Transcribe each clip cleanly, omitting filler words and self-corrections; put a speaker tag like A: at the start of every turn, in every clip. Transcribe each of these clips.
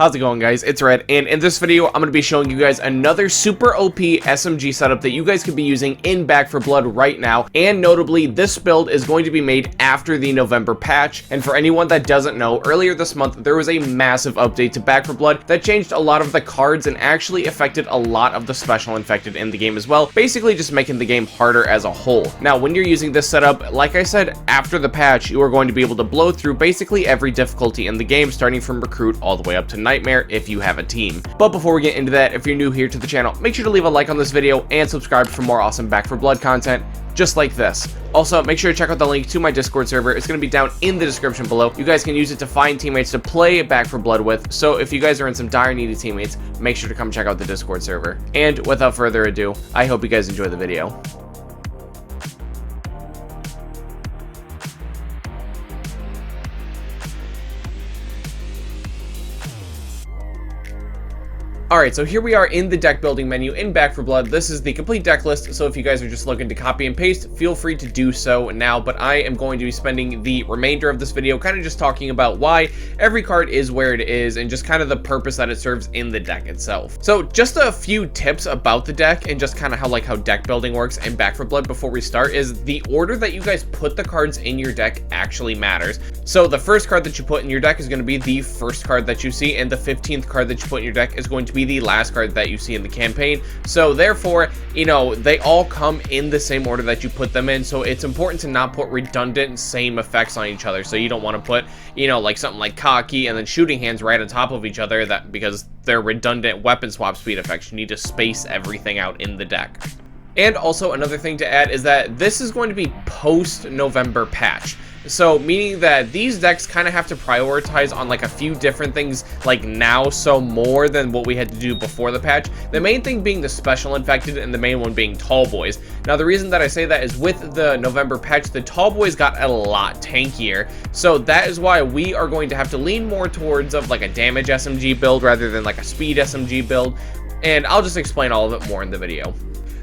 A: How's it going, guys? It's Red, and in this video I'm going to be showing you guys another super OP SMG setup that you guys could be using in Back 4 Blood right now. And notably, this build is going to be made after the November patch. And for anyone that doesn't know, earlier this month there was a massive update to Back 4 Blood that changed a lot of the cards and actually affected a lot of the special infected in the game as well, basically just making the game harder as a whole. Now, when you're using this setup, like I said, after the patch, you are going to be able to blow through basically every difficulty in the game, starting from Recruit all the way up to Nightmare if you have a team. But before we get into that, if you're new here to the channel, make sure to leave a like on this video and subscribe for more awesome Back 4 Blood content just like this. Also, make sure to check out the link to my Discord server. It's going to be down in the description below. You guys can use it to find teammates to play Back 4 Blood with, so if you guys are in some dire need of teammates, make sure to come check out the Discord server. And without further ado, I hope you guys enjoy the video. Alright, so here we are in the deck building menu in Back 4 Blood. This is the complete deck list, so if you guys are just looking to copy and paste, feel free to do so now, but I am going to be spending the remainder of this video kind of just talking about why every card is where it is and just kind of the purpose that it serves in the deck itself. So just a few tips about the deck and just kind of how deck building works in Back 4 Blood before we start is the order that you guys put the cards in your deck actually matters. So the first card that you put in your deck is going to be the first card that you see, and the 15th card that you put in your deck is going to be the last card that you see in the campaign. So therefore, you know, they all come in the same order that you put them in, so it's important to not put redundant same effects on each other. So you don't want to put, you know, like something like Cocky and then Shooting Hands right on top of each other, that because they're redundant weapon swap speed effects. You need to space everything out in the deck. And also another thing to add is that this is going to be post-November patch. So meaning that these decks kind of have to prioritize on like a few different things like now, so more than what we had to do before the patch. The main thing being the special infected and the main one being Tall Boys. Now the reason that I say that is with the November patch, the Tall Boys got a lot tankier. So that is why we are going to have to lean more towards of like a damage SMG build rather than like a speed SMG build. And I'll just explain all of it more in the video.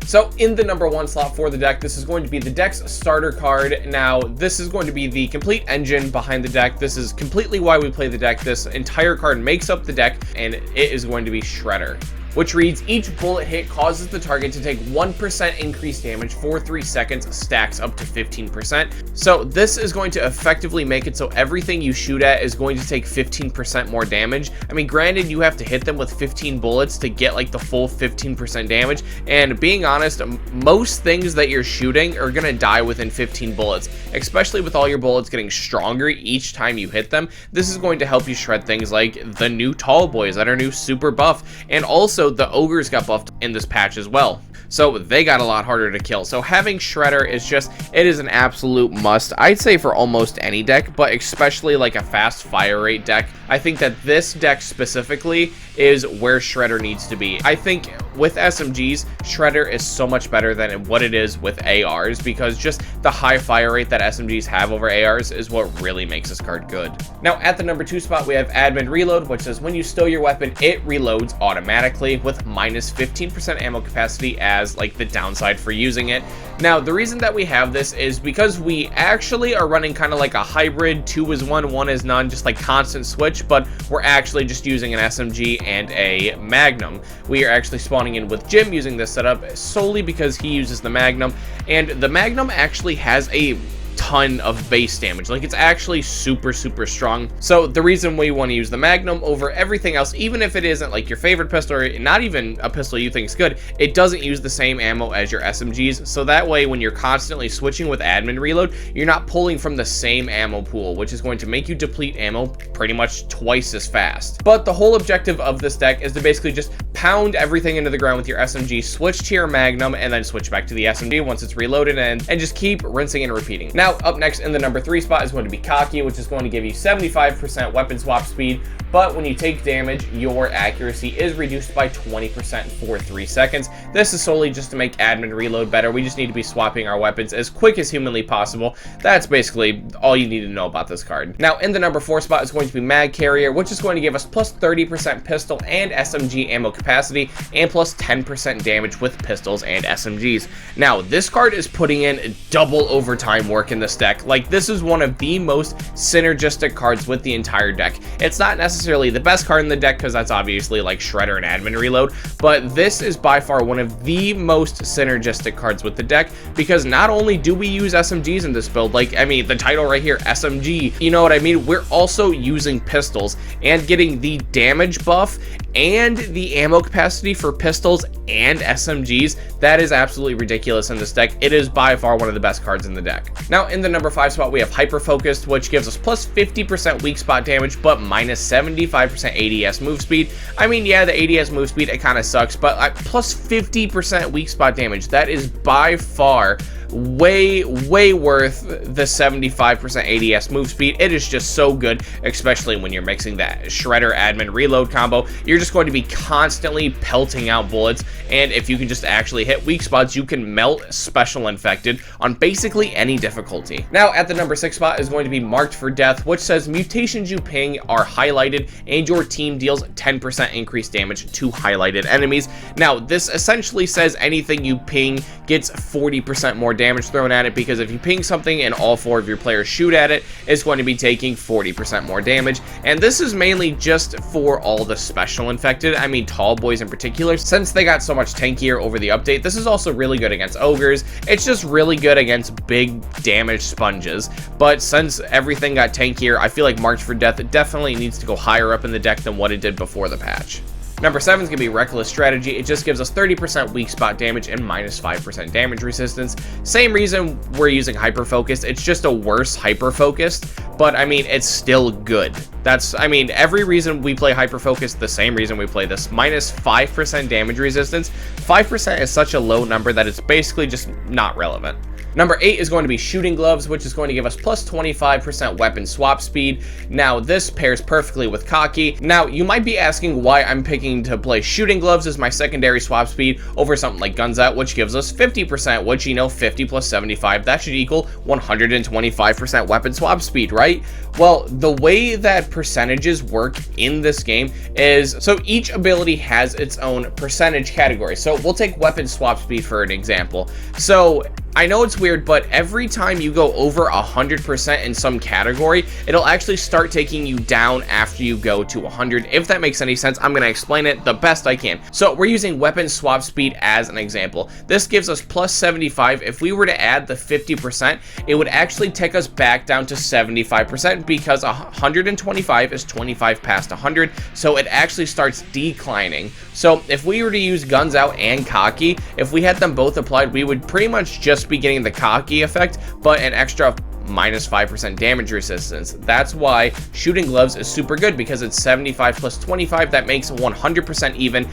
A: So in the number 1 slot for the deck, this is going to be the deck's starter card. Now, this is going to be the complete engine behind the deck. This is completely why we play the deck. This entire card makes up the deck, and it is going to be Shredder, which reads, each bullet hit causes the target to take 1% increased damage for 3 seconds, stacks up to 15%. So this is going to effectively make it so everything you shoot at is going to take 15% more damage. I mean, granted, you have to hit them with 15 bullets to get like the full 15% damage, and being honest, most things that you're shooting are gonna die within 15 bullets, especially with all your bullets getting stronger each time you hit them. This is going to help you shred things like the new Tall Boys that are new super buff, and also the ogres got buffed in this patch as well, so they got a lot harder to kill. So having Shredder is just, it is an absolute must, I'd say, for almost any deck, but especially like a fast fire rate deck. I think that this deck specifically is where Shredder needs to be. I think with SMGs, Shredder is so much better than what it is with ARs, because just the high fire rate that SMGs have over ARs is what really makes this card good. Now at the number 2 spot, we have Admin Reload, which says when you stow your weapon, it reloads automatically with minus 15% ammo capacity as like the downside for using it. Now the reason that we have this is because we actually are running kind of like a hybrid 2 is 1, 1 is none, just like constant switch, but we're actually just using an SMG and a Magnum. We are actually spawning in with Jim using this setup solely because he uses the Magnum, and the Magnum actually has a ton of base damage. Like, it's actually super strong. So the reason we want to use the Magnum over everything else, even if it isn't like your favorite pistol or not even a pistol you think is good, it doesn't use the same ammo as your SMGs. So that way, when you're constantly switching with Admin Reload, you're not pulling from the same ammo pool, which is going to make you deplete ammo pretty much twice as fast. But the whole objective of this deck is to basically just pound everything into the ground with your SMG, switch to your Magnum, and then switch back to the SMG once it's reloaded, and just keep rinsing and repeating. Now, up next in the number 3 spot is going to be Cocky, which is going to give you 75% weapon swap speed, but when you take damage, your accuracy is reduced by 20% for 3 seconds. This is solely just to make Admin Reload better. We just need to be swapping our weapons as quick as humanly possible. That's basically all you need to know about this card. Now, in the number 4 spot is going to be Mag Carrier, which is going to give us plus 30% pistol and SMG ammo capacity capacity, and plus 10% damage with pistols and SMGs. Now, this card is putting in double overtime work in this deck. Like, this is one of the most synergistic cards with the entire deck. It's not necessarily the best card in the deck, because that's obviously like Shredder and Admin Reload, but this is by far one of the most synergistic cards with the deck, because not only do we use SMGs in this build, like, I mean, the title right here, SMG, you know what I mean? We're also using pistols and getting the damage buff and the ammo capacity for pistols and SMGs. That is absolutely ridiculous in this deck. It is by far one of the best cards in the deck. Now, in the number 5 spot, we have Hyper Focused, which gives us plus 50% weak spot damage, but minus 75% ADS move speed. I mean, yeah, the ADS move speed, it kind of sucks, but plus 50% weak spot damage, that is by far way worth the 75% ADS move speed. It is just so good, especially when you're mixing that Shredder Admin Reload combo. You're just going to be constantly pelting out bullets, and if you can just actually hit weak spots, you can melt Special Infected on basically any difficulty. Now, at the number 6 spot is going to be Marked for Death, which says mutations you ping are highlighted and your team deals 10% increased damage to highlighted enemies. Now, this essentially says anything you ping gets 40% more damage thrown at it, because if you ping something and all 4 of your players shoot at it, it's going to be taking 40% more damage. And this is mainly just for all the Special Infected, I mean tall boys in particular, since they got so much tankier over the update. This is also really good against ogres. It's just really good against big damage sponges, but since everything got tankier, I feel like Marked for Death definitely needs to go higher up in the deck than what it did before the patch. Number 7 is going to be Reckless Strategy. It just gives us 30% weak spot damage and minus 5% damage resistance. Same reason we're using Hyper Focused. It's just a worse Hyper Focused, but I mean, it's still good. That's, I mean, every reason we play Hyper Focused, the same reason we play this. Minus 5% damage resistance. 5% is such a low number that it's basically just not relevant. Number 8 is going to be Shooting Gloves, which is going to give us plus 25% weapon swap speed. Now, this pairs perfectly with Cocky. Now, you might be asking why I'm picking to play Shooting Gloves as my secondary swap speed over something like Guns Out, which gives us 50%, which, you know, 50 plus 75, that should equal 125% weapon swap speed, right? Well, the way that percentages work in this game is, so each ability has its own percentage category. So we'll take weapon swap speed for an example. So I know it's weird, but every time you go over 100% in some category, it'll actually start taking you down after you go to 100. If that makes any sense, I'm going to explain it the best I can. So we're using weapon swap speed as an example. This gives us plus 75. If we were to add the 50%, it would actually take us back down to 75%, because 125 is 25 past 100, so it actually starts declining. So if we were to use Guns Out and Cocky, if we had them both applied, we would pretty much just be getting the Cocky effect, but an extra minus 5% damage resistance. That's why Shooting Gloves is super good, because it's 75 plus 25. That makes 100% even.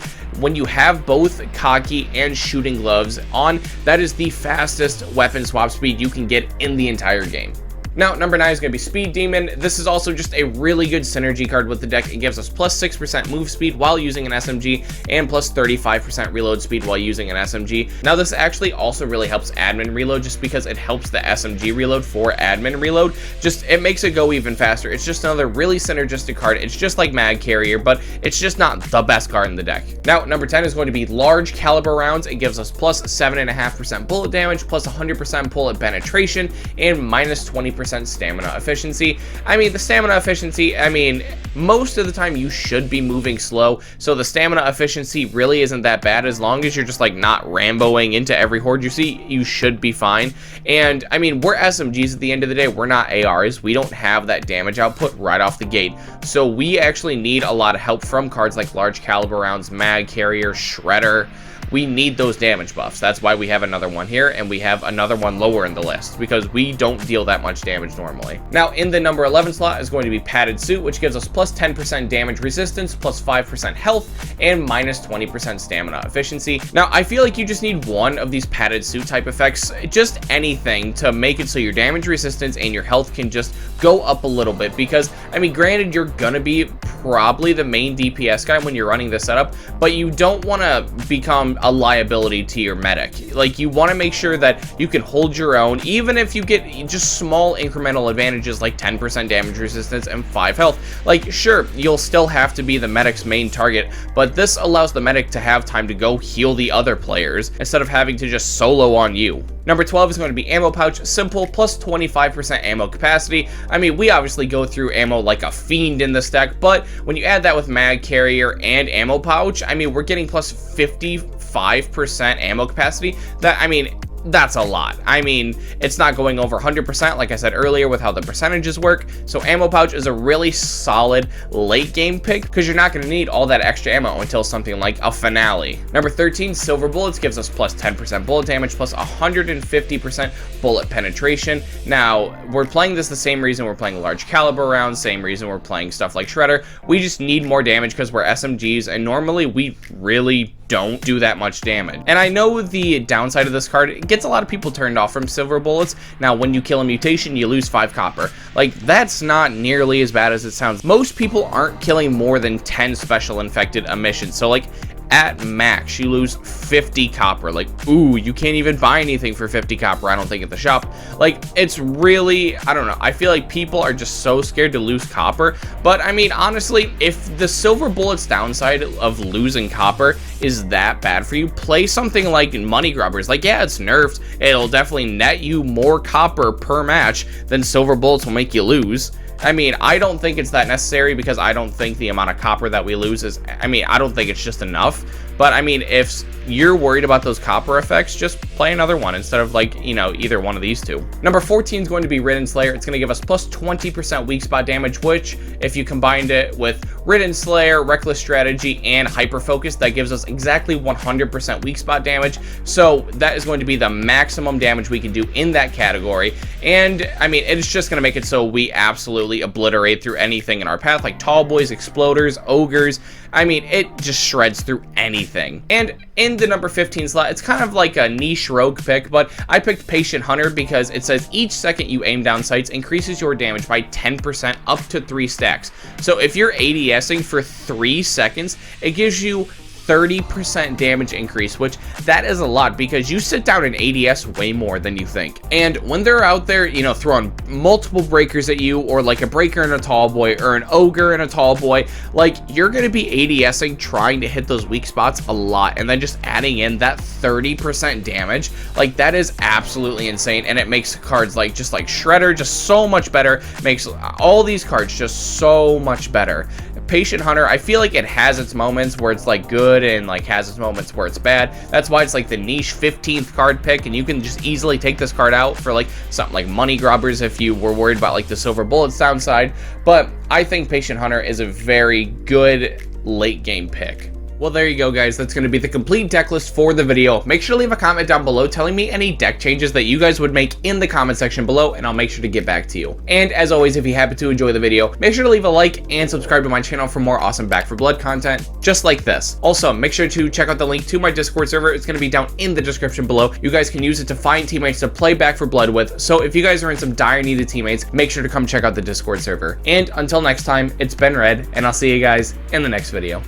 A: When you have both Cocky and Shooting Gloves on, that is the fastest weapon swap speed you can get in the entire game. Now, number 9 is going to be Speed Demon. This is also just a really good synergy card with the deck. It gives us plus 6% move speed while using an SMG and plus 35% reload speed while using an SMG. Now, this actually also really helps Admin Reload, just because it helps the SMG reload for Admin Reload. Just, it makes it go even faster. It's just another really synergistic card. It's just like Mag Carrier, but it's just not the best card in the deck. Now, number 10 is going to be Large Caliber Rounds. It gives us plus 7.5% bullet damage, plus 100% bullet penetration, and minus 20% stamina efficiency. I mean, the stamina efficiency, I mean, most of the time you should be moving slow, so the stamina efficiency really isn't that bad. As long as you're just like not Ramboing into every horde you see, you should be fine. And I mean, we're SMGs at the end of the day. We're not ARs. We don't have that damage output right off the gate, so we actually need a lot of help from cards like Large Caliber Rounds, Mag Carrier, Shredder. We need those damage buffs. That's why we have another one here, and we have another one lower in the list, because we don't deal that much damage normally. Now, in the number 11 slot is going to be Padded Suit, which gives us plus 10% damage resistance, plus 5% health, and minus 20% stamina efficiency. Now, I feel like you just need one of these Padded Suit type effects, just anything, to make it so your damage resistance and your health can just go up a little bit, because, I mean, granted, you're gonna be probably the main DPS guy when you're running this setup, but you don't want to become a liability to your medic. Like, you want to make sure that you can hold your own, even if you get just small incremental advantages like 10% damage resistance and 5 health. Like, sure, you'll still have to be the medic's main target, but this allows the medic to have time to go heal the other players instead of having to just solo on you. Number 12 is going to be ammo pouch, simple, plus 25% ammo capacity. I mean, we obviously go through ammo like a fiend in this deck, but when you add that with mag carrier and ammo pouch, I mean, we're getting plus 55% ammo capacity. That, I mean, that's a lot. I mean, it's not going over 100%, like I said earlier, with how the percentages work. So ammo pouch is a really solid late game pick because you're not going to need all that extra ammo until something like a finale. Number 13, silver bullets, gives us plus 10% bullet damage, plus 150% bullet penetration. Now, we're playing this the same reason we're playing large caliber rounds, same reason we're playing stuff like Shredder. We just need more damage because we're SMGs, and normally we really don't do that much damage. And I know the downside of this card, it gets a lot of people turned off from silver bullets. Now, when you kill a mutation, you lose 5 copper. Like, that's not nearly as bad as it sounds. Most people aren't killing more than 10 special infected emissions. So, like, at max, you lose 50 copper. Like, ooh, you can't even buy anything for 50 copper, I don't think, at the shop. Like, it's really, I don't know, I feel like people are just so scared to lose copper. But I mean, honestly, if the silver bullets downside of losing copper is that bad for you, play something like money grubbers. Like, yeah, it's nerfed, it'll definitely net you more copper per match than silver bullets will make you lose. I mean, I don't think it's that necessary because I don't think the amount of copper that we lose is, I mean, I don't think it's just enough. But I mean, if you're worried about those copper effects, just play another one instead of, like, you know, either one of these two. Number 14 is going to be Ridden Slayer. It's going to give us plus 20% weak spot damage, which if you combined it with Ridden Slayer, Reckless Strategy, and Hyper Focus, that gives us exactly 100% weak spot damage. So that is going to be the maximum damage we can do in that category. And I mean, it's just going to make it so we absolutely obliterate through anything in our path, like tall boys, exploders, ogres. I mean, it just shreds through anything. And in the number 15 slot, it's kind of like a niche rogue pick, but I picked Patient Hunter because it says each second you aim down sights increases your damage by 10% up to 3 stacks. So if you're ADSing for 3 seconds, it gives you 30% damage increase, which that is a lot because you sit down and ADS way more than you think. And when they're out there, you know, throwing multiple breakers at you, or like a breaker and a tall boy, or an ogre and a tall boy, like, you're going to be ADSing trying to hit those weak spots a lot, and then just adding in that 30% damage, like, that is absolutely insane. And it makes cards like just like Shredder just so much better, makes all these cards just so much better. Patient Hunter, I feel like it has its moments where it's like good and like has its moments where it's bad. That's why it's like the niche 15th card pick, and you can just easily take this card out for like something like money grubbers if you were worried about like the silver bullets downside. But I think Patient Hunter is a very good late game pick. Well, there you go, guys. That's going to be the complete deck list for the video. Make sure to leave a comment down below telling me any deck changes that you guys would make in the comment section below, and I'll make sure to get back to you. And as always, if you happen to enjoy the video, make sure to leave a like and subscribe to my channel for more awesome Back 4 Blood content just like this. Also, make sure to check out the link to my Discord server. It's going to be down in the description below. You guys can use it to find teammates to play Back 4 Blood with. So if you guys are in some dire need of teammates, make sure to come check out the Discord server. And until next time, it's been Red, and I'll see you guys in the next video.